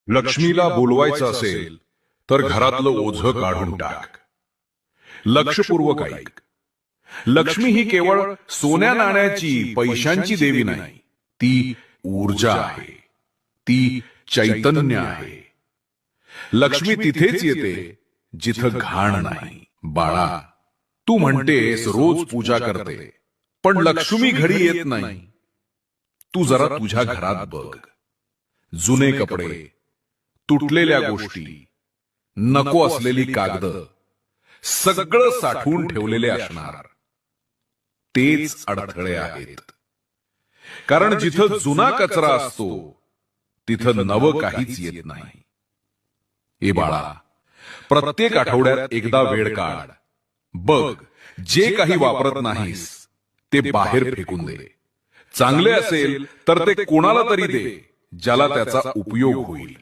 लक्ष्मीला बोलवायचं असेल तर घरातलं ओझं काढून टाक. लक्षपूर्वक ऐक. लक्ष्मी ही केवळ सोन्या नाण्याची पैशांची देवी नाही, ती ऊर्जा आहे, ती चैतन्य आहे. लक्ष्मी तिथेच येते जिथं घाण नाही. बाळा, तू म्हणतेस रोज पूजा करते, पण लक्ष्मी घरी येत नाही. तू जरा तुझ्या घरात बघ. जुने कपडे, तुटलेल्या गोष्टी, नको असलेली कागद, सगळं साठवून ठेवलेले असणार. तेच अडथळे आहेत. कारण जिथं जुना कचरा असतो तिथं नवं काहीच येत नाही. ए बाळा, प्रत्येक आठवड्यात एकदा वेळ काढ. बघ, जे काही वापरत नाहीस ते बाहेर फेकून दे. चांगले असेल तर ते कोणाला तरी दे ज्याला त्याचा उपयोग होईल.